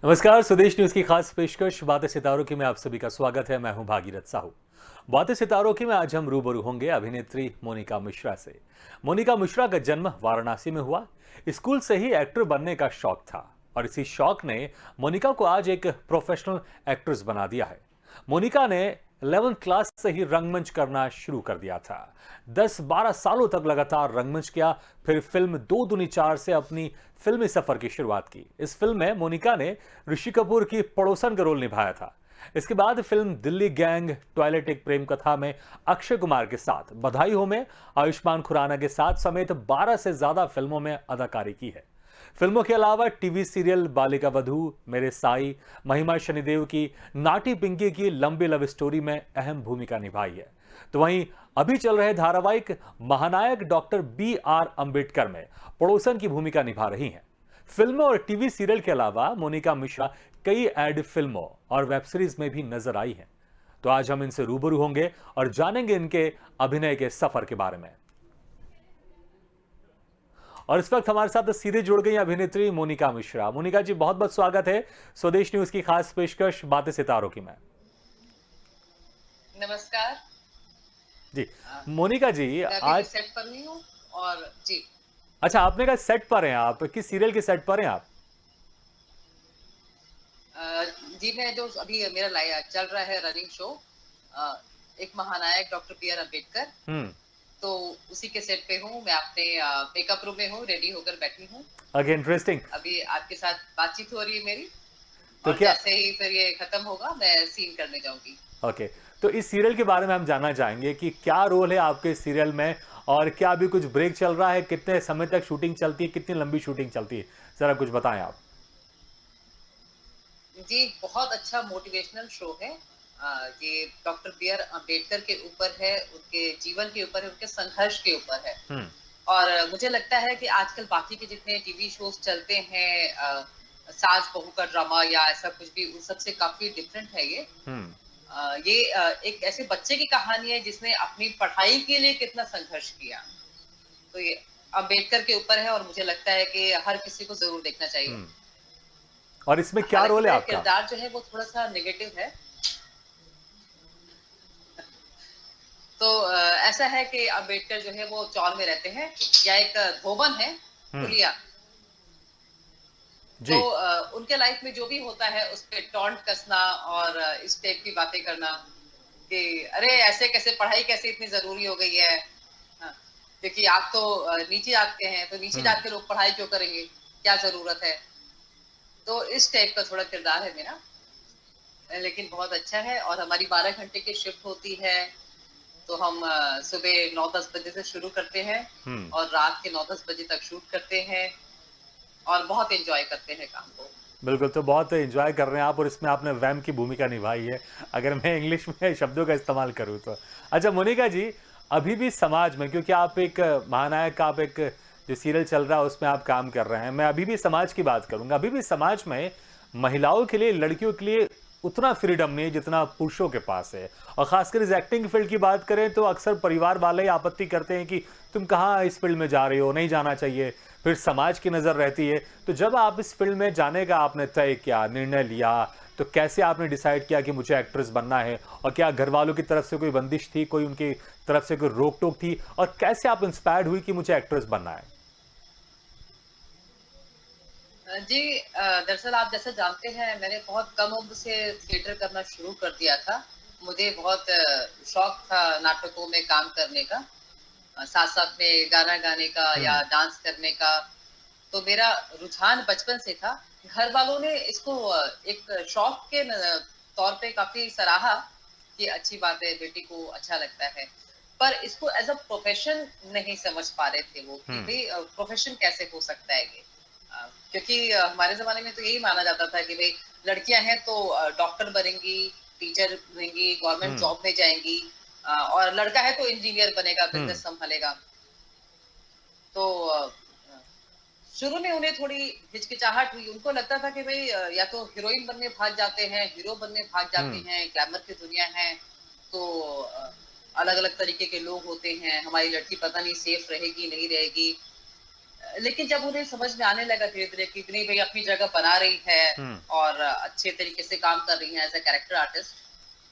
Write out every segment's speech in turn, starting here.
नमस्कार, स्वदेश न्यूज की खास पेशकश बातें सितारों की में आप सभी का स्वागत है। मैं हूं भागीरथ साहू। बातें सितारों की में आज हम रूबरू होंगे अभिनेत्री मोनिका मिश्रा से। मोनिका मिश्रा का जन्म वाराणसी में हुआ। स्कूल से ही एक्टर बनने का शौक था और इसी शौक ने मोनिका को आज एक प्रोफेशनल एक्ट्रेस बना दिया है। मोनिका ने 11th क्लास से ही रंगमंच करना शुरू कर दिया था। 10-12 सालों तक लगातार रंगमंच किया। फिर फिल्म दो दूनी चार से अपनी फिल्मी सफर की शुरुआत की। इस फिल्म में मोनिका ने ऋषि कपूर की पड़ोसन का रोल निभाया था। इसके बाद फिल्म दिल्ली गैंग, टॉयलेट एक प्रेम कथा में अक्षय कुमार के साथ, बधाई हो में आयुष्मान खुराना के साथ समेत 12 से ज्यादा फिल्मों में अदाकारी की है। फिल्मों के अलावा टीवी सीरियल बालिका वधू, मेरे साई, महिमा शनिदेव की, नाटी पिंकी की लंबी लव स्टोरी में अहम भूमिका निभाई है। तो वहीं अभी चल रहे धारावाहिक महानायक डॉक्टर B.R. अम्बेडकर में पड़ोसन की भूमिका निभा रही हैं। फिल्मों और टीवी सीरियल के अलावा मोनिका मिश्रा कई एड फिल्मों और वेब सीरीज में भी नजर आई हैं। तो आज हम इनसे रूबरू होंगे और जानेंगे इनके अभिनय के सफर के बारे में। और इस वक्त हमारे साथ सीधे जुड़ गई अभिनेत्री मोनिका मिश्रा। मोनिका जी, बहुत बहुत स्वागत है स्वदेश न्यूज की खास पेशकश बातें सितारों की में। नमस्कार। जी। मोनिका जी, मैं अभी आज सेट पर ही हूँ और जी। अच्छा, आपने कहा सेट पर हैं आप, किस सीरियल के सेट पर हैं आप? अ, जी, मैं जो अभी मेरा चल रहा है रनिंग शो, एक महानायक डॉक्टर बी आर अम्बेडकर, हम्म। तो उसी के सेट पे हूँ। मैं अपने मेकअप रूम में हूँ, रेडी होकर बैठी हूँ। Again interesting. अभी आपके साथ बातचीत हो रही है मेरी, तो और क्या, जैसे ही फिर ये खत्म होगा मैं सीन करने जाऊंगी। ओके, तो इस सीरियल के बारे में हम जानना चाहेंगे कि क्या रोल है आपके इस सीरियल में, और क्या अभी कुछ ब्रेक चल रहा है, कितने समय तक शूटिंग चलती है, कितनी लंबी शूटिंग चलती है, जरा कुछ बताएं आप। जी, बहुत अच्छा मोटिवेशनल शो है। ये डॉक्टर बी आर अम्बेडकर के ऊपर है, उनके जीवन के ऊपर है, उनके संघर्ष के ऊपर है। हम्म। और मुझे लगता है कि आजकल बाकी के जितने टीवी शोज चलते हैं, सास बहू का ड्रामा या ऐसा कुछ भी, उन सबसे काफी डिफरेंट है ये। हम्म। ये एक ऐसे बच्चे की कहानी है जिसने अपनी पढ़ाई के लिए कितना संघर्ष किया। तो ये अम्बेडकर के ऊपर है और मुझे लगता है कि हर किसी को जरूर देखना चाहिए। हम्म। और इसमें क्या हालांकि रोल है मेरा आपका? किरदार जो है वो थोड़ा सा नेगेटिव है। तो ऐसा है कि अम्बेडकर जो है वो चौल में रहते हैं, या एक धोबन है, हम्म। हुलिया। तो जी। उनके लाइफ में जो भी होता है उस पे टॉन्ट कसना और इस टाइप की बातें करना कि अरे ऐसे कैसे, पढ़ाई कैसे इतनी जरूरी हो गई है। हाँ, क्योंकि आप तो नीचे जात के हैं, तो नीचे हम्म। जात के लोग पढ़ाई क्यों करेंगे, क्या जरूरत है। तो इस टाइप का थोड़ा किरदार है मेरा, लेकिन बहुत अच्छा है। और हमारी 12 घंटे की शिफ्ट होती है, तो हम सुबह 9-10 बजे से शुरू करते हैं हम्म। और रात के 9-10 बजे तक शूट करते हैं, और बहुत एंजॉय करते हैं काम को। बिल्कुल, तो बहुत एंजॉय कर रहे हैं आप और इसमें आपने वैम की भूमिका निभाई है, अगर मैं इंग्लिश में शब्दों का इस्तेमाल करूँ तो। अच्छा मोनिका जी, अभी भी समाज में, क्योंकि आप एक महानायक का, आप एक जो सीरियल चल रहा है उसमें आप काम कर रहे हैं, मैं अभी भी समाज की बात करूँगा। अभी भी समाज में महिलाओं के लिए, लड़कियों के लिए उतना फ्रीडम नहीं है जितना पुरुषों के पास है। और खासकर इस एक्टिंग फील्ड की बात करें तो अक्सर परिवार वाले ही आपत्ति करते हैं कि तुम कहाँ इस फील्ड में जा रही हो, नहीं जाना चाहिए। फिर समाज की नज़र रहती है। तो जब आप इस फील्ड में जाने का आपने तय किया, निर्णय लिया, तो कैसे आपने डिसाइड किया कि मुझे एक्ट्रेस बनना है? और क्या घर वालों की तरफ से कोई बंदिश थी, कोई उनकी तरफ से कोई रोक टोक थी, और कैसे आप इंस्पायर्ड हुई कि मुझे एक्ट्रेस बनना है? जी, दरअसल आप जैसे जानते हैं, मैंने बहुत कम उम्र से थिएटर करना शुरू कर दिया था। मुझे बहुत शौक था नाटकों में काम करने का, साथ साथ में गाना गाने का या हम्म। डांस करने का। तो मेरा रुझान बचपन से था। घर वालों ने इसको एक शौक के तौर पे काफी सराहा कि अच्छी बात है, बेटी को अच्छा लगता है। पर इसको एज अ प्रोफेशन नहीं समझ पा रहे थे वो, कि हम्म। भाई प्रोफेशन कैसे हो सकता है ये। क्योंकि हमारे जमाने में तो यही माना जाता था कि भाई लड़कियां हैं तो डॉक्टर बनेंगी, टीचर बनेंगी, गवर्नमेंट हम्म। जॉब में जाएंगी, और लड़का है तो इंजीनियर बनेगा, हम्म। बिजनेस संभालेगा। तो शुरू में उन्हें थोड़ी हिचकिचाहट हुई। उनको लगता था कि भाई या तो हीरोइन बनने भाग जाते हैं, हीरो बनने भाग जाते हम्म। हैं, ग्लैमर की दुनिया है, तो अलग अलग तरीके के लोग होते हैं, हमारी लड़की पता नहीं सेफ रहेगी नहीं रहेगी। लेकिन जब उन्हें समझ में आने लगा धीरे-धीरे कि नहीं भई अपनी जगह बना रही है हम्म। और अच्छे तरीके से काम कर रही हैं एज़ अ कैरेक्टर आर्टिस्ट,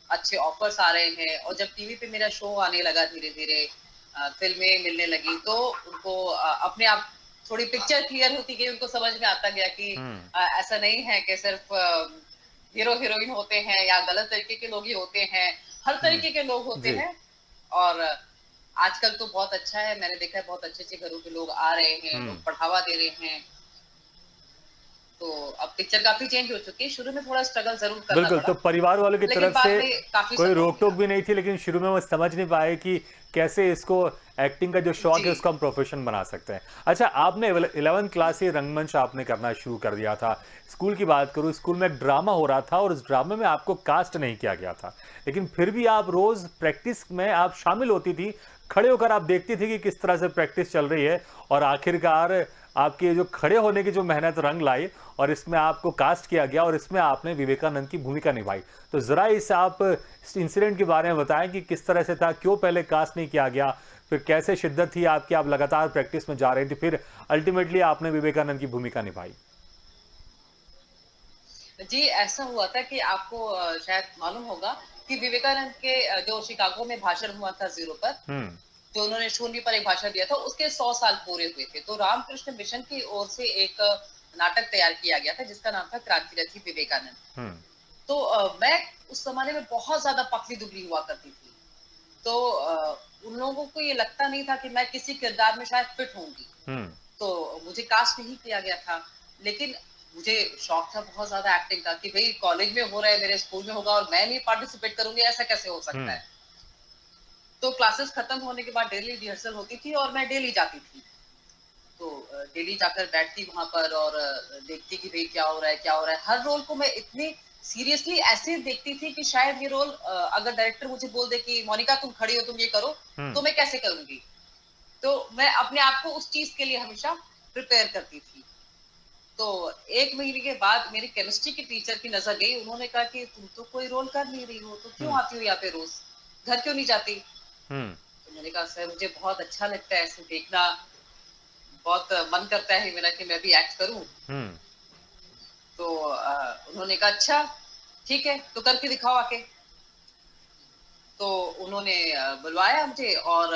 अच्छे ऑफर्स आ रहे हैं और जब टीवी पे मेरा शो आने लगा धीरे-धीरे फ़िल्में मिलने लगी तो उनको अपने आप थोड़ी पिक्चर क्लियर होती गई, उनको समझ में आता गया कि हम्म। ऐसा नहीं है कि सिर्फ़ हीरो-हीरोइन होते हैं या गलत तरीके के लोग ही होते हैं, हर हम्म। तरीके के लोग होते जी। हैं और आजकल तो बहुत अच्छा है, मैंने देखा है बहुत अच्छे-अच्छे घरों के लोग आ रहे हैं, हम्म। लोग बढ़ावा दे रहे हैं। तो अब पिक्चर काफ़ी चेंज हो चुकी है, शुरू में थोड़ा स्ट्रगल ज़रूर करना बिल्कुल, तो पड़ा, परिवार वालों की लेकिन तरफ बाद से में काफ़ी कोई सपोर्ट रोक-टोक मिला। भी नहीं थी, लेकिन शुरू में वो समझ नहीं पाए कि कैसे इसको एक्टिंग का जो शौक जी, है, उसको हम प्रोफ़ेशन बना सकते हैं। अच्छा, आपने 11th क्लास से रंगमंच आपने करना शुरू कर दिया था। स्कूल की बात करूँ, स्कूल में एक ड्रामा हो रहा था और उस ड्रामे में आपको कास्ट नहीं किया गया था। लेकिन फिर भी आप रोज़ प्रैक्टिस में आप शामिल होती थी, खड़े होकर आप देखती थी कि किस तरह से प्रैक्टिस चल रही है और आखिरकार आपके जो खड़े होने की जो मेहनत रंग लाई और इसमें आपको कास्ट किया गया और इसमें आपने विवेकानंद की भूमिका निभाई। तो ज़रा इस इंसिडेंट के बारे में बताएँ कि किस तरह से था? क्यों पहले कास्ट नहीं किया गया? फिर कैसे शिद्दत थी आपकी? आप लगातार प्रैक्टिस में जा रही थी, फिर अल्टीमेटली आपने विवेकानंद की भूमिका निभाई। जी, ऐसा हुआ था कि आपको शायद मालूम होगा कि विवेकानंद के जो शिकागो में भाषण हुआ था ज़ीरो पर, हुँ। जो उन्होंने शून्य पर एक भाषण दिया था, उसके 100 साल पूरे हुए थे। तो रामकृष्ण मिशन की ओर से एक नाटक तैयार किया गया था, जिसका नाम था क्रांतिरथी विवेकानंद। हुँ। तो मैं उस ज़माने में बहुत ज़्यादा पतली-दुबली हुआ करती थी। तो उन लोगों को ये लगता नहीं था कि मैं किसी किरदार में शायद फिट होंगी। हुँ। तो मुझे कास्ट नहीं किया गया था। लेकिन मुझे शौक था बहुत ज़्यादा एक्टिंग का कि भई कॉलेज में हो रहा है, मेरे स्कूल में होगा और मैं नहीं पार्टिसिपेट करूँगी, ऐसा कैसे हो हुँ। सकता है? तो क्लासेस खत्म होने के बाद डेली रिहर्सल होती थी और मैं डेली जाती थी। तो डेली जाकर बैठती वहाँ पर और देखती कि भई क्या हो रहा है, क्या हो रहा है? हर रोल को मैं इतनी सीरियसली ऐसे देखती थी कि शायद ये रोल अगर डायरेक्टर मुझे बोल दे कि मोनिका तुम खड़ी हो, तुम ये करो, हुँ। तो मैं कैसे करूँगी? तो मैं अपने आप को उस चीज़ के लिए हमेशा प्रिपेयर करती थी। तो 1 महीने के बाद मेरी केमिस्ट्री की टीचर की नज़र गई, उन्होंने कहा कि तुम तो कोई रोल कर नहीं रही हो, तो क्यों हुँ। आती हो यहाँ पे रोज़? घर क्यों नहीं जाती? हुँ। तो मैंने कहा सर मुझे बहुत अच्छा लगता है ऐसे देखना, बहुत मन करता है मेरा कि मैं भी एक्ट करूँ। हुँ। तो उन्होंने कहा अच्छा, ठीक है, तो करके दिखाओ आके। तो उन्होंने बुलवाया मुझे और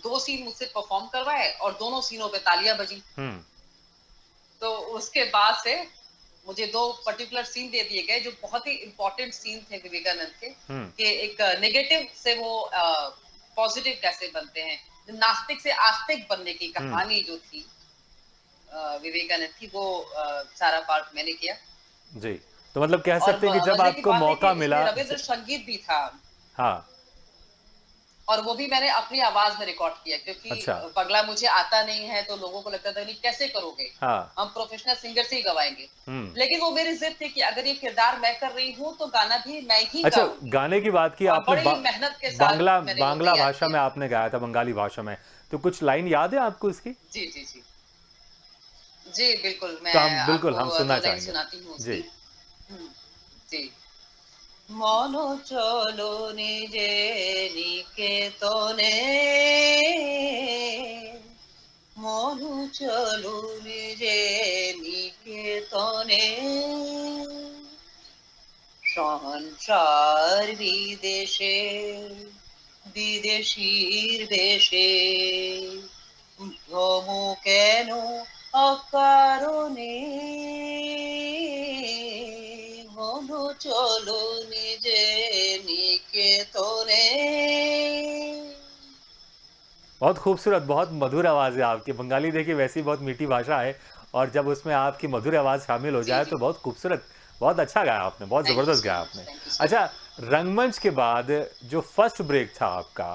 2 सीन मुझसे परफ़ॉर्म करवाए और दोनों सीनों पे तालियाँ बजीं। हुँ। तो उसके बाद से मुझे 2 पर्टिकुलर सीन दे दिए गए जो बहुत ही इम्पोर्टेंट सीन थे विवेकानंद के, हुँ। कि एक नेगेटिव से वो पॉजिटिव कैसे बनते हैं। नास्तिक से आस्तिक बनने की हुँ। कहानी जो थी विवेकानंद की वो सारा पार्ट मैंने किया। जी। तो मतलब कह और सकते हैं कि जब मज़े की आपको बात है कि मौका उसमें मिला रवींद्र संगीत भी था। हाँ। और वो भी मैंने अपनी आवाज़ में रिकॉर्ड किया क्योंकि अच्छा। "पगला" मुझे आता नहीं है तो लोगों को लगता था नहीं कैसे करोगे? हाँ। हम प्रोफेशनल सिंगर से ही गवाएँगे। हुँ। लेकिन वो मेरी ज़िद थी कि अगर ये किरदार मैं कर रही हूँ तो गाना भी मैं ही अच्छा, गाऊँगी गाने की बात की और आपने बड़ी मेहनत के साथ बांग्ला मैंने वो बांग्ला तैयार भाषा किया। में आपने गाया था, बंगाली भाषा में। तो कुछ लाइन याद है आपको इसकी? जी, जी, जी। जी, बिल्कुल, तो मैं हम बिल्कुल आपको हम सुनना 2 लाइन चाहेंगे। सुनाती हूँ जी। उसकी। हुँ, जी। মন চলো নিজে নিকেতনে মনু চলো নিজে নিকেতনে সংসার বিদেশে বিদেশির বেশে ভ্রম কেন অকারণে মনু চলো নিজে নিকেতনে बहुत खूबसूरत, बहुत मधुर आवाज़ है आपकी। बंगाली देखिए वैसे ही बहुत मीठी भाषा है और जब उसमें आपकी मधुर आवाज़ शामिल हो जी जाए तो जी बहुत खूबसूरत, बहुत अच्छा गाया आपने, बहुत थैंक यू ज़बरदस्त सो गाया मच आपने। थैंक यू सो अच्छा, मच रंगमंच के बाद जो फर्स्ट ब्रेक था आपका,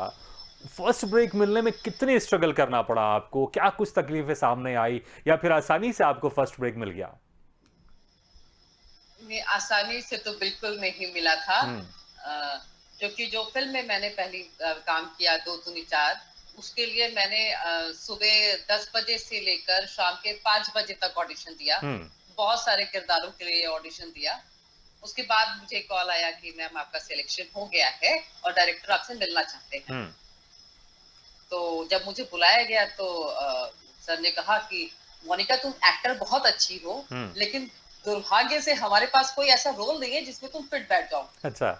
फर्स्ट ब्रेक मिलने में कितनी स्ट्रगल करना पड़ा आपको? क्या कुछ तकलीफ़ें सामने आई या फिर आसानी से आपको फर्स्ट ब्रेक मिल गया? में आसानी से तो बिल्कुल नहीं मिला था हुँ। क्योंकि जो फिल्म में मैंने पहली काम किया दो दूनी चार उसके लिए मैंने सुबह 10 बजे से लेकर शाम के 5 बजे तक ऑडिशन दिया हुँ। बहुत सारे किरदारों के लिए ऑडिशन दिया उसके बाद मुझे कॉल आया कि मैम आपका सिलेक्शन हो गया है और डायरेक्टर आपसे मिलना चाहते हैं हुँ। तो जब मुझे बुलाया गया तो सर ने कहा कि मोनिका तुम एक्टर बहुत अच्छी हो, हम्म। लेकिन दुर्भाग्य से हमारे पास कोई ऐसा रोल नहीं है जिसमें तुम फिट बैठ जाओ, अच्छा।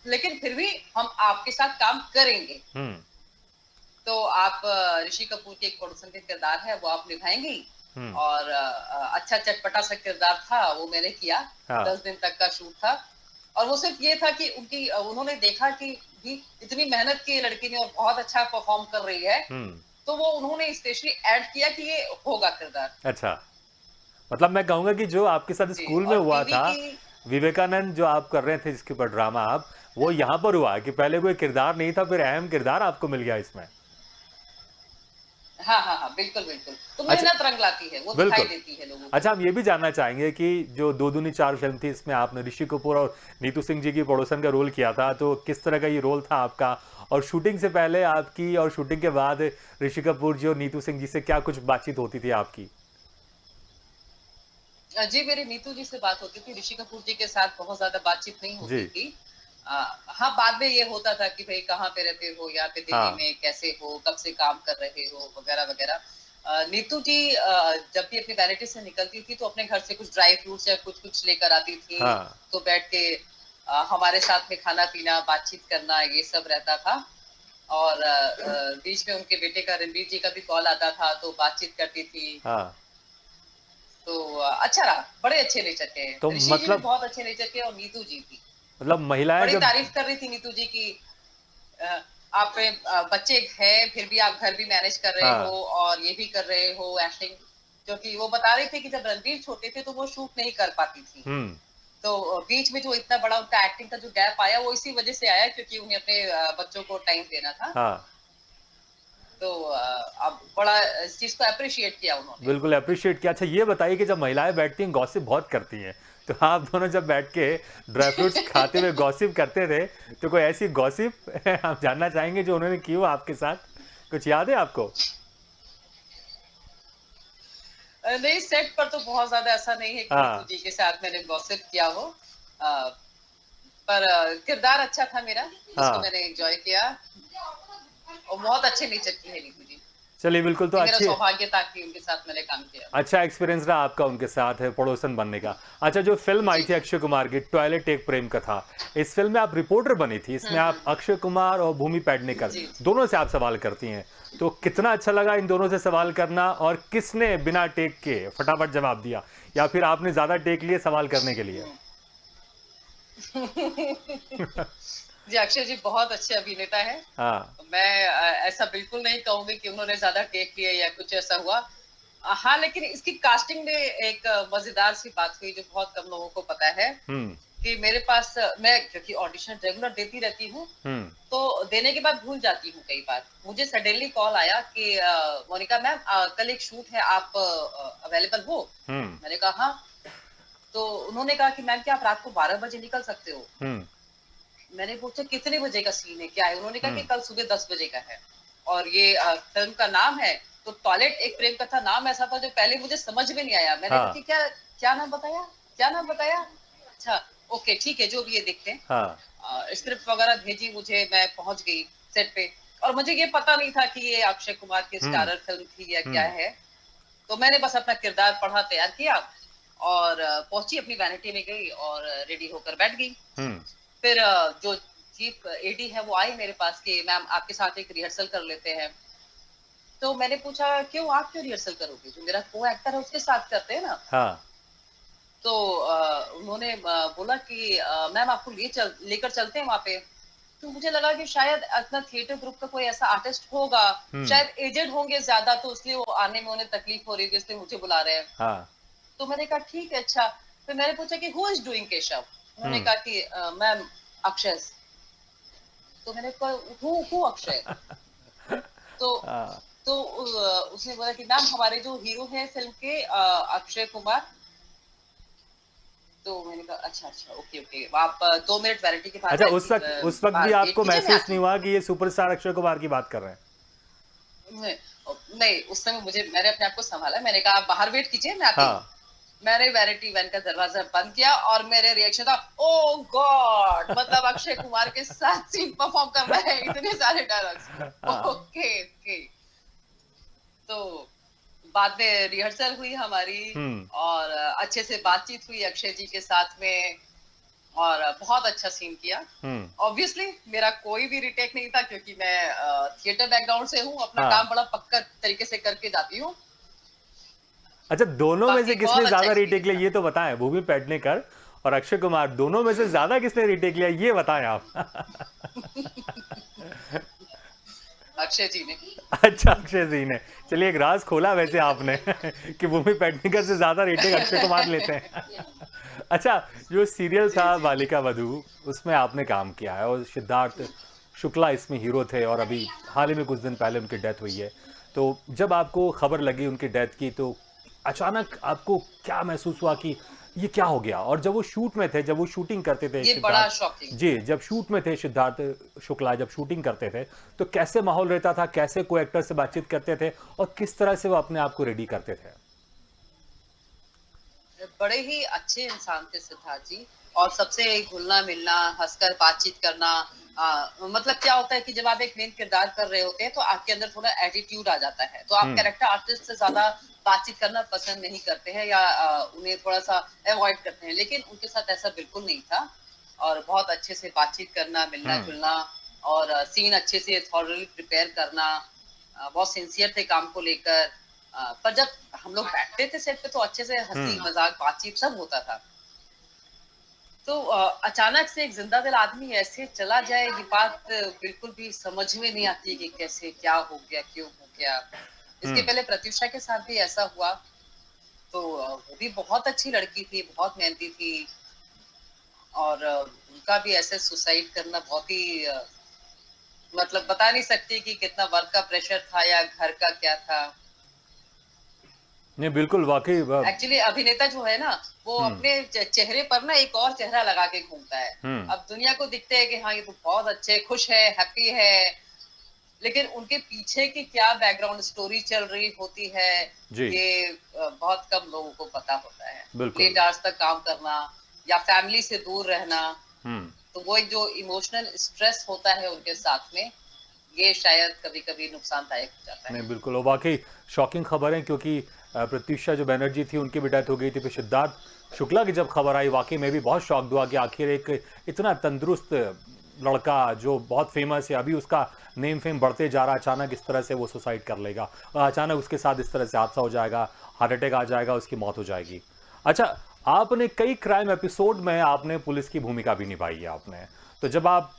लेकिन फिर भी हम आपके साथ काम करेंगे। हम्म। तो आप ऋषि कपूर के एक पड़ोसन के किरदार है वो आप निभाएंगी। हम्म। और अच्छा चटपटा सा किरदार था वो मैंने किया। हाँ। 10 दिन तक का शूट था और वो सिर्फ ये था कि उन्होंने देखा कि भी इतनी मेहनत की लड़की ने और बहुत अच्छा परफॉर्म कर रही है, हम्म। तो वो उन्होंने स्पेशली ऐड किया कि ये होगा किरदार। अच्छा, मतलब मैं कहूंगा कि जो आपके साथ जी। स्कूल में और हुआ टीवी था, की विवेकानंद जो आप कर रहे थे जिसके ऊपर ड्रामा आप, वो यहाँ पर हुआ कि पहले कोई किरदार नहीं था, फिर अहम किरदार आपको मिल गया इसमें। हाँ हाँ हाँ, बिल्कुल बिल्कुल। तो अच्छा। मेहनत रंग लाती है, वो दिखाई बिल्कुल। देती है लोगों को। अच्छा, हम ये भी जानना चाहेंगे कि जो दो दूनी चार फिल्म थी इसमें आपने ऋषि कपूर और नीतू सिंह जी की पड़ोसन का रोल किया था, तो किस तरह का ये रोल था आपका, और शूटिंग से पहले आपकी और शूटिंग के बाद ऋषि कपूर जी और नीतू सिंह जी से क्या कुछ बातचीत होती थी आपकी? जी, मेरी नीतू जी से बात होती थी, ऋषि कपूर जी के साथ बहुत ज़्यादा बातचीत नहीं जी। होती थी। हाँ, बाद में ये होता था कि भई कहाँ पे रहते हो, यहाँ पे दिल्ली हाँ। में कैसे हो, कब से काम कर रहे हो, वगैरह-वगैरह। नीतू जी जब भी अपनी वैनिटी से निकलती थी तो अपने घर से कुछ ड्राई फ्रूट्स या कुछ-कुछ लेकर आती थी, हाँ। तो बैठ के हमारे साथ में खाना-पीना, बातचीत करना ये सब रहता था। और बीच में उनके बेटे का रणबीर जी का भी कॉल आता था, तो बातचीत करती थी। हाँ। तो अच्छा रहा, बड़े अच्छे नेचर के तो हैं। ऋषि जी भी मतलब बहुत अच्छे नेचर के हैं और नीतू जी भी। महिलाएं बड़ी जब। तारीफ कर रही थी नीतू जी की अ, आप बच्चे हैं फिर भी आप घर भी मैनेज कर रहे हो हाँ। और ये भी कर रहे हो एक्टिंग। क्योंकि वो बता रही थी कि जब रणबीर छोटे थे तो वो शूट नहीं कर पाती थी। हम्म। तो बीच में जो इतना बड़ा उनका एक्टिंग का जो गैप आया वो इसी वजह से आया क्योंकि उन्हें अपने बच्चों को टाइम देना था। हाँ। तो अब बड़ा इस चीज को अप्रिशिएट किया उन्होंने। बिल्कुल अप्रिशिएट किया। अच्छा, ये बताइए कि जब महिलाएं बैठती हैं गॉसिप बहुत करती हैं, तो आप दोनों जब बैठ के ड्राई फ्रूट्स खाते हुए गॉसिप करते थे, तो कोई ऐसी गॉसिप हम जानना चाहेंगे जो उन्होंने की हो आपके साथ? कुछ याद है आपको? नहीं, सेट पर तो बहुत ज्यादा ऐसा नहीं है कि नीतू हाँ। जी के साथ मैंने गॉसिप किया हो। अ, पर किरदार अच्छा था मेरा जिसको हाँ। मैंने एंजॉय किया और बहुत अच्छे नेचर की है नीतू जी। चलिए, बिल्कुल। तो ये मेरा अच्छी सौभाग्य था कि उनके साथ मैंने काम किया। अच्छा एक्सपीरियंस रहा आपका उनके साथ है पड़ोसन बनने का। अच्छा, जो फ़िल्म आई जी थी जी। अक्षय कुमार की टॉयलेट एक प्रेम कथा, इस फ़िल्म में आप रिपोर्टर बनी थी। इसमें आप हम्म। अक्षय कुमार और भूमि पेडनेकर जी जी। दोनों से आप सवाल करती हैं। तो कितना अच्छा लगा इन दोनों से सवाल करना, और किसने बिना टेक के फटाफट जवाब दिया, या फिर आपने ज़्यादा टेक लिए सवाल करने के लिए? जी, अक्षय जी बहुत अच्छे अभिनेता है। हाँ। मैं ऐसा बिल्कुल नहीं कहूंगी कि उन्होंने ज्यादा टेक लिए या कुछ ऐसा हुआ। हाँ, लेकिन इसकी कास्टिंग में एक मजेदार सी बात हुई जो बहुत कम लोगों को पता है हुँ। कि मेरे पास मैं क्योंकि ऑडिशन रेगुलर देती रहती हूँ, हुँ। तो देने के बाद भूल जाती हूँ कई बार। मुझे सडनली कॉल आया कि मोनिका मैम कल एक शूट है, आप अवेलेबल हो? हुँ। मैंने कहा हाँ। तो उन्होंने कहा कि मैम क्या आप रात को 12 बजे निकल सकते हो? हुँ। मैंने पूछा कितने बजे का सीन है, क्या है? उन्होंने कहा कि हुँ। कल सुबह 10 बजे का है और ये फिल्म का नाम है। तो टॉयलेट एक प्रेम कथा नाम ऐसा था जो पहले मुझे समझ में नहीं आया। मैंने कहा हाँ। कि क्या क्या नाम बताया? क्या नाम बताया? अच्छा, ओके ठीक है, जो भी है देखते हैं। हाँ। स्क्रिप्ट वगैरह भेजी मुझे, मैं पहुंच गई सेट पे और मुझे ये पता नहीं था कि ये अक्षय कुमार की हुँ। स्टारर फिल्म थी या क्या हुँ। है। तो मैंने बस अपना किरदार पढ़ा, तैयार किया और पहुंची, अपनी वैनिटी में गई और रेडी होकर बैठ गई। हुँ। फिर जो चीफ एडी है वो आई मेरे पास कि मैम आपके साथ एक रिहर्सल कर लेते हैं। तो मैंने पूछा क्यों, आप क्यों रिहर्सल करोगे? जो मेरा को एक्टर है उसके साथ करते हैं ना। हाँ। तो उन्होंने बोला कि मैम आपको लेकर चलते हैं वहां पे। तो मुझे लगा कि शायद अपना थिएटर ग्रुप का कोई ऐसा आर्टिस्ट होगा, हुँ। शायद एजेड होंगे ज्यादा, तो इसलिए वो आने में उन्हें तकलीफ हो रही थी इसलिए मुझे बुला रहे हैं। हाँ। तो मैंने कहा ठीक है अच्छा। फिर मैंने पूछा कि हु इज डूइंग केशव? उन्होंने हुँ। कहा कि मैम अक्षय। तो मैंने कहा हु अक्षय? तो हाँ। उसने बोला कि मैम हमारे जो हीरो हैं फिल्म के अक्षय कुमार। तो मैंने कहा अच्छा अच्छा ओके ओके, आप 2 मिनट वैलिडिटी के बाद अच्छा, उस वक़्त भी बाहर वेट आपको कीजिए, मैं महसूस आती नहीं हूँ। हुआ कि ये सुपरस्टार अक्षय कुमार की बात कर रहे हैं? नहीं नहीं, उस समय मैंने अपने आप को संभाला, मैंने कहा आप बाहर वेट कीजिए, मैं आती हूँ। हाँ। मैंने वैनिटी वैन का दरवाजा बंद किया और मेरे रिएक्शन था ओ गॉड, मतलब अक्षय कुमार के साथ सीन परफॉर्म कर रहे हैं, इतने सारे डायलॉग्स। हाँ। Okay okay. तो बाद में रिहर्सल हुई हमारी हम्म। और अच्छे से बातचीत हुई अक्षय जी के साथ में और बहुत अच्छा सीन किया। हम्म। ऑब्वियसली मेरा कोई भी रिटेक नहीं था क्योंकि मैं थिएटर बैकग्राउंड से हूँ, अपना हाँ। काम बड़ा पक्का तरीके से करके जाती हूँ। अच्छा, दोनों में से बाकी किसने बहुत अच्छा ज्यादा रीटेक एक्सपीरियंस लिया था। ये तो बताएं। भूमि पेडनेकर और अक्षय कुमार दोनों में से ज्यादा किसने रीटेक लिया ये बताएं आप। अक्षय जी ने। अच्छा, अक्षय जी ने। चलिए, एक राज खोला वैसे आपने कि भूमि पेडनेकर से ज्यादा रीटेक अक्षय कुमार लेते हैं। अच्छा, जो सीरियल जी था जी जी। बालिका वधू, उसमें आपने काम किया है और सिद्धार्थ शुक्ला इसमें हीरो थे और अभी हाल ही में कुछ दिन पहले उनकी डेथ हुई है। तो जब आपको खबर लगी उनकी डेथ की तो अचानक आपको क्या महसूस हुआ कि ये क्या हो गया? और जब वो शूट में थे, जब वो शूटिंग करते थे ये बड़ा सिद्धार्थ शॉकिंग। जी, जब शूट में थे सिद्धार्थ शुक्ला जब शूटिंग करते थे, तो कैसे माहौल रहता था? कैसे को एक्टर से बातचीत करते थे और किस तरह से वो अपने आप को रेडी करते थे? बड़े ही अच्छे इंसान थे सिद्धार्थ जी और सबसे घुलना मिलना हंसकर बातचीत करना। मतलब क्या होता है कि जब आप एक मेन किरदार कर रहे होते हैं तो आपके अंदर थोड़ा एटीट्यूड आ जाता है, तो आप हुँ, कैरेक्टर आर्टिस्ट से ज्यादा बातचीत करना पसंद नहीं करते हैं या उन्हें थोड़ा सा अवॉइड करते हैं, लेकिन उनके साथ ऐसा बिल्कुल नहीं था और बहुत अच्छे से बातचीत करना, मिलना हुँ, जुलना और सीन अच्छे से थॉरली प्रिपेयर करना। बहुत सिंसियर थे काम को लेकर। पर जब हम लोग बैठते थे सेट पे तो अच्छे से हंसी हुँ। मजाक बातचीत सब होता था। तो अचानक से एक जिंदा दिल आदमी ऐसे चला जाए ये बात बिल्कुल भी समझ में नहीं आती कि कैसे क्या हो गया क्यों हो गया। इसके हुँ। पहले प्रत्युषा के साथ भी ऐसा हुआ। तो वो भी बहुत अच्छी लड़की थी, बहुत मेहनती थी और उनका भी ऐसे सुसाइड करना बहुत ही मतलब बता नहीं सकती कि कितना वर्क का प्रेशर था या घर का क्या था। नहीं, बिल्कुल वाक़ई एक्चुअली अभिनेता जो है ना वो हुँ, अपने चेहरे पर ना एक और चेहरा लगा के घूमता है। हुँ। अब दुनिया को दिखते है कि हाँ ये तो बहुत अच्छे खुश है हैप्पी है, लेकिन उनके पीछे की क्या बैकग्राउंड स्टोरी चल रही होती है जी, ये बहुत कम लोगों को पता होता है। बिल्कुल। लेट आवर्स तक काम करना या फैमिली से दूर रहना, हुँ। तो वो एक जो इमोशनल स्ट्रेस होता है उनके साथ में, ये शायद कभी कभी नुकसानदायक हो जाता है। नहीं, बिल्कुल और वाक़ई शॉकिंग खबर है क्योंकि प्रत्युषा जो बैनर्जी थी उनकी भी डेथ हो गई थी। फिर सिद्धार्थ शुक्ला की जब खबर आई वाक़ई मैं भी बहुत शॉक्ड हुआ कि आखिर एक इतना तंदुरुस्त लड़का जो बहुत फ़ेमस है, अभी उसका नेम फ़ेम बढ़ते जा रहा है, अचानक इस तरह से वो सुसाइड कर लेगा और अचानक उसके साथ इस तरह से हादसा हो जाएगा, हार्ट अटैक आ जाएगा, उसकी मौत हो जाएगी। अच्छा, आपने कई क्राइम एपिसोड में आपने पुलिस की भूमिका भी निभाई है आपने। तो जब आप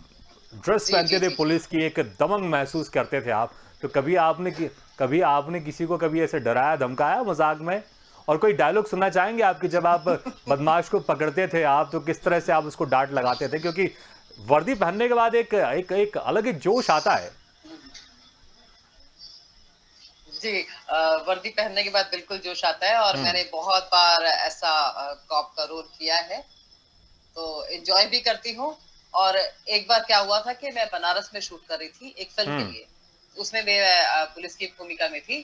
ड्रेस जी पहनते जी थे जी जी। पुलिस की, एक दबंग महसूस करते थे आप। तो कभी आपने किसी को कभी ऐसे डराया धमकाया मजाक में? और कोई डायलॉग सुनना चाहेंगे आप कि जब आप बदमाश को पकड़ते थे आप तो किस तरह से आप उसको डांट लगाते थे? क्योंकि वर्दी पहनने के बाद एक एक एक अलग ही जोश आता है। जी वर्दी पहनने के बाद बिल्कुल जोश आता है और हम्म। मैंने बहुत बार ऐसा कॉप का रोल किया है, तो एंजॉय भी करती हूँ। और एक बार क्या हुआ था कि मैं बनारस में शूट कर रही थी एक फिल्म के हम्म। लिए, उसमें मैं पुलिस की भूमिका में थी।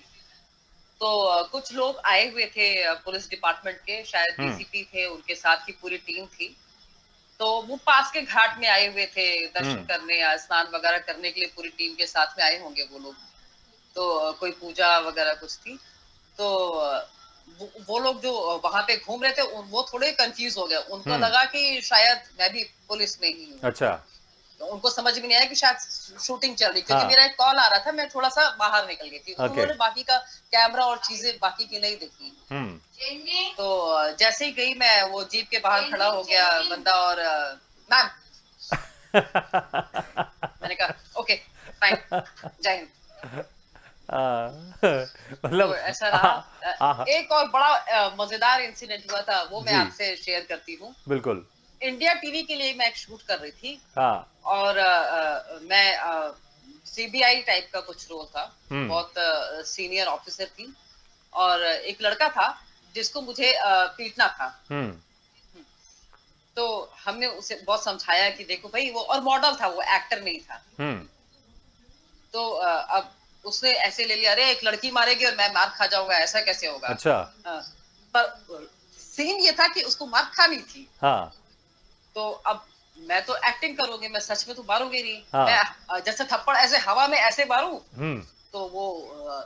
तो कुछ लोग आए हुए थे पुलिस डिपार्टमेंट के, शायद हम्म। डीसीपी थे, उनके साथ की पूरी टीम थी। तो वो पास के घाट में आए हुए थे दर्शन हम्म। करने या स्नान वगैरह करने के लिए, पूरी टीम के साथ में आए होंगे वो लोग। तो कोई पूजा वगैरह कुछ थी। तो वो लोग जो वहां पे घूम रहे थे वो थोड़े कंफ्यूज हो गए, उनको हम्म। लगा कि शायद मैं भी पुलिस में ही हूँ। अच्छा। तो उनको समझ में नहीं आया कि शायद शूटिंग चल रही, क्योंकि हाँ। मेरा एक कॉल आ रहा था, मैं थोड़ा सा बाहर निकल गई थी, ओके। उन्होंने बाकी का कैमरा और चीजें बाकी की नहीं देखी। हम्म। तो जैसे ही गई मैं, वो जीप के बाहर खड़ा हो गया बंदा और मैम, मैंने कहा ओके फाइन, जय हिंद। तो मतलब ऐसा आ, रहा। आ, एक और बड़ा मजेदार इंसिडेंट हुआ था, वो मैं जी, आपसे शेयर करती हूँ। बिल्कुल। इंडिया टीवी के लिए मैं एक शूट कर रही थी हाँ। और मैं सीबीआई टाइप का कुछ रोल था। हम्म। बहुत सीनियर ऑफिसर थी और एक लड़का था जिसको मुझे पीटना था। हम्म। तो हमने उसे बहुत समझाया कि देखो भाई, वो और मॉडल था, वो एक्टर नहीं था। हम्म। तो अब उसने ऐसे ले लिया, अरे एक लड़की मारेगी और मैं मार खा जाऊंगा, ऐसा कैसे होगा। अच्छा। पर सीन ये था कि उसको मार खानी थी। हाँ। तो अब मैं तो एक्टिंग करूंगी, मैं सच में तो मारूंगी नहीं। मैं हाँ। जैसे थप्पड़ ऐसे हवा में ऐसे मारूं, हम्म। तो वो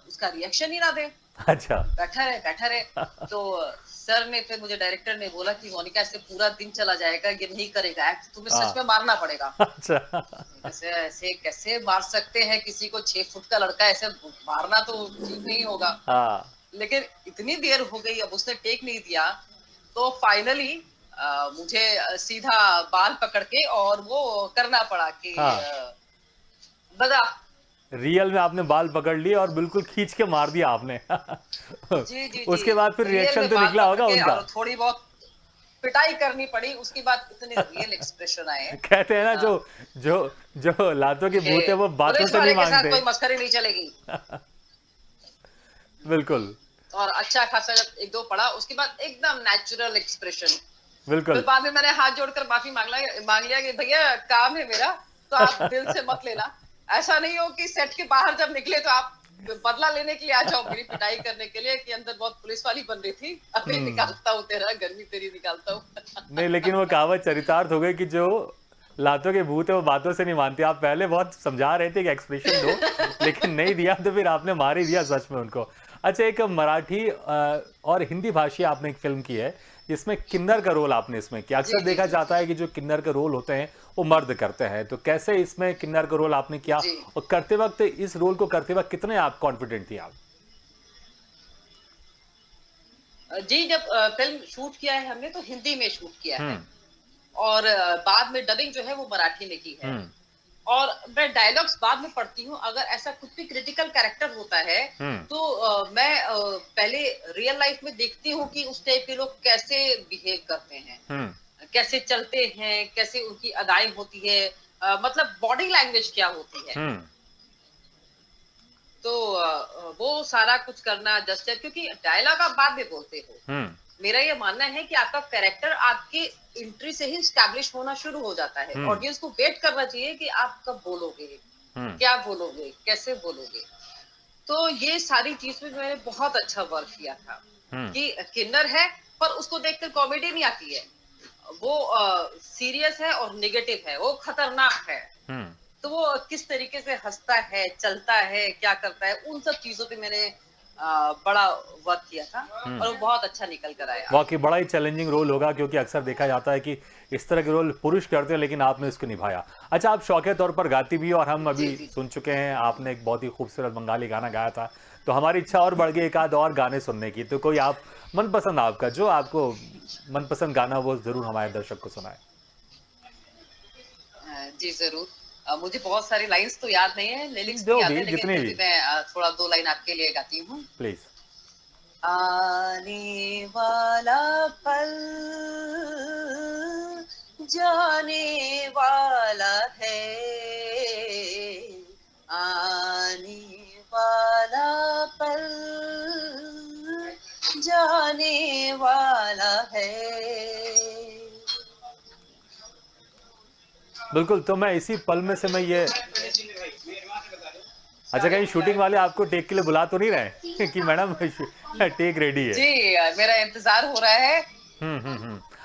उसका रिएक्शन ही ना दे, अच्छा। बैठा रहे। तो सर ने फिर मुझे डायरेक्टर ने बोला कि मोनिका इससे पूरा दिन चला जाएगा, ये नहीं करेगा एक्ट, तुम्हें सच हाँ। में मारना पड़ेगा। अच्छा। ऐसे ऐसे कैसे मार सकते हैं किसी को, 6 फुट का लड़का ऐसे मारना तो ठीक नहीं होगा। हाँ। लेकिन इतनी देर हो गई, अब उसने टेक नहीं दिया, तो फाइनली मुझे सीधा बाल पकड़ के और वो करना पड़ा कि हाँ। बजा। रियल में आपने बाल पकड़ लिए और बिल्कुल खींच के मार दिया आपने। जी जी जी, उसके बाद फिर रियल रिएक्शन में तो बाल निकला पकड़ होगा के उनका। और थोड़ी बहुत पिटाई करनी पड़ी, उसके बाद इतने रियल एक्सप्रेशन आए कहते हैं ना, जो जो जो लातों के कि भूत है वो बातों पुलिस से नहीं वाले के साथ मांगते। कोई मस्करी नहीं चलेगी। बिल्कुल। और अच्छा खासा जब एक दो पड़ा, उसके बाद एकदम नेचुरल एक्सप्रेशन। फिर बिल्कुल। बाद में मैंने हाथ जोड़कर माफी मांग लिया कि भैया काम है मेरा, तो आप दिल से मत लेना। ऐसा नहीं हो कि सेट के बाहर जब निकले तो आप बदला लेने के लिए आ जाओ, मेरी पिटाई करने के लिए, कि अंदर बहुत पुलिस वाली बन रही थी, अभी हम्म। निकालता हूँ तेरा, गर्मी तेरी निकालता हूँ। नहीं, लेकिन वो कहावत चरितार्थ हो गई कि जो लातों के भूत है वो बातों से नहीं मानते। आप पहले बहुत समझा रहे थे कि एक्सप्रेशन दो, लेकिन नहीं दिया तो फिर आपने मार ही दिया सच में उनको। अच्छा, एक मराठी और हिंदी भाषी आपने एक फिल्म की है जिसमें किन्नर का रोल आपने इसमें किया। जी अक्सर जी देखा जी जाता है कि जो किन्नर के रोल होते हैं वो मर्द करते हैं, तो कैसे इसमें किन्नर का रोल आपने किया जी और करते वक्त, इस रोल को करते वक्त कितने आप कॉन्फिडेंट थी आप? जी, जब फिल्म शूट किया है हमने तो हिंदी में शूट किया है, हम्म। और बाद में डबिंग जो है वो मराठी में की है। हम्म। और मैं डायलॉग्स बाद में पढ़ती हूँ, अगर ऐसा कुछ भी क्रिटिकल कैरेक्टर होता है हम्म। तो मैं पहले रियल लाइफ में देखती हूँ कि उस टाइप के लोग कैसे बिहेव करते हैं, हम्म। कैसे चलते हैं, कैसे उनकी अदाएं होती है, मतलब बॉडी लैंग्वेज क्या होती है। हम्म। तो वो सारा कुछ करना जस्ट है, क्योंकि डायलॉग आप बाद में बोलते हो। हम्म। मेरा ये मानना है कि आपका कैरेक्टर आपकी एंट्री से ही स्टैब्लिश होना शुरू हो जाता है। हम्म। ऑडियंस को वेट करना चाहिए कि आप कब बोलोगे, हम्म। क्या बोलोगे, कैसे बोलोगे। तो ये सारी चीज में मैंने बहुत अच्छा वर्क किया था हम्म। कि किन्नर है पर उसको देखकर कॉमेडी नहीं आती है, वो सीरियस है और नेगेटिव है, वो खतरनाक है। हम्म। तो वो किस तरीके से हंसता है, चलता है, क्या करता है, उन सब चीजों पे मैंने बड़ा वर्क किया था, और हम्म। वो बहुत अच्छा निकल कर आया। वाकई बड़ा ही चैलेंजिंग रोल होगा, क्योंकि अक्सर देखा जाता है कि इस तरह के रोल पुरुष करते हैं, लेकिन आपने इसको निभाया। अच्छा, आप शौकिया तौर पर गाती भी हो और हम जी अभी जी सुन चुके हैं आपने एक बहुत ही खूबसूरत बंगाली गाना गाया था, तो हमारी इच्छा और बढ़ गई एक आध और गाने सुनने की। तो कोई आप मनपसंद, आपका जो आपको मनपसंद गाना वो जरूर हमारे दर्शक को सुनाए। जी जरूर। मुझे बहुत सारी लाइंस तो याद नहीं है, लिरिक्स नहीं जो याद भी, है, लेकिन जितनी फिर भी। भी मैं थोड़ा दो लाइन आपके लिए गाती हूँ। प्लीज। आने वाला पल जाने वाला है, आने वाला पल जाने वाला है। बिल्कुल, तो मैं इसी पल में से मैं ये, अच्छा, कहीं शूटिंग वाले आपको टेक के लिए बुला तो नहीं रहे कि मैडम टेक रेडी है? जी, मेरा इंतजार हो रहा है।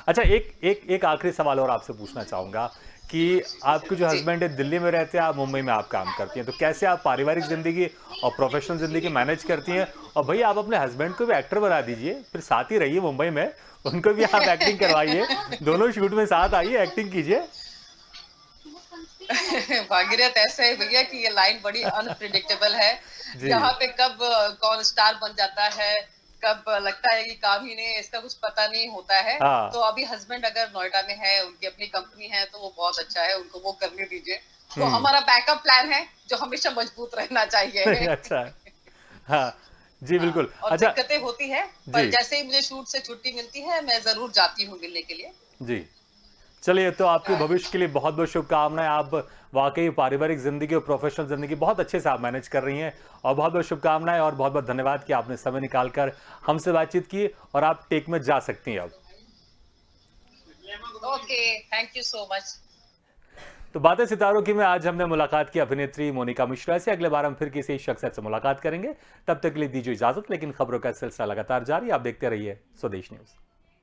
अच्छा, एक एक एक आखिरी सवाल और आपसे पूछना चाहूँगा कि आपके जो जी। हस्बैंड है दिल्ली में रहते हैं, आप मुंबई में आप काम करती हैं, तो कैसे आप पारिवारिक ज़िंदगी और प्रोफेशनल ज़िंदगी मैनेज करती हैं? और भई आप अपने हस्बैंड को भी एक्टर बना दीजिए, फिर साथ ही रहिए मुंबई में, उनको भी आप एक्टिंग करवाइए, दोनों शूट में साथ आइए, एक्टिंग कीजिए। भागीरथ ऐसा है भैया कि ये लाइन बड़ी अनप्रिडिक्टेबल है। यहाँ जी। पे कब कौन स्टार बन जाता है, कब लगता है कि काम ही नहीं है, इसका कुछ पता नहीं होता है। हाँ। तो अभी हस्बैंड अगर नोएडा में है, उनकी अपनी कंपनी है, तो वो बहुत अच्छा है, उनको वो करने दीजिए। तो हुँ। हमारा बैकअप प्लान है जो हमेशा मजबूत रहना चाहिए। अच्छा है। हाँ। जी, हाँ, बिल्कुल। और अच्छा। दिक्कतें होती है, पर जी। जैसे ही मुझे शूट से छुट्टी मिलती है मैं जरूर जाती हूँ मिलने के लिए। जी। चलिए, तो आपके हाँ भविष्य के लिए बहुत-बहुत शुभकामनाएँ। आप वाक़ई पारिवारिक ज़िंदगी और प्रोफ़ेशनल ज़िंदगी बहुत अच्छे से आप मैनेज कर रही हैं, और बहुत-बहुत शुभकामनाएँ और बहुत-बहुत धन्यवाद कि आपने समय निकाल कर हमसे बातचीत की, और आप टेक में जा सकती हैं अब। Okay, thank you so much. तो बातें सितारों की में आज हमने मुलाकात की अभिनेत्री मोनिका मिश्रा से। अगले बार हम फिर किसी शख्सियत से मुलाकात करेंगे। तब तक के लिए दीजिए इजाज़त, लेकिन खबरों का सिलसिला लगातार जारी। आप देखते रहिए स्वदेश न्यूज़।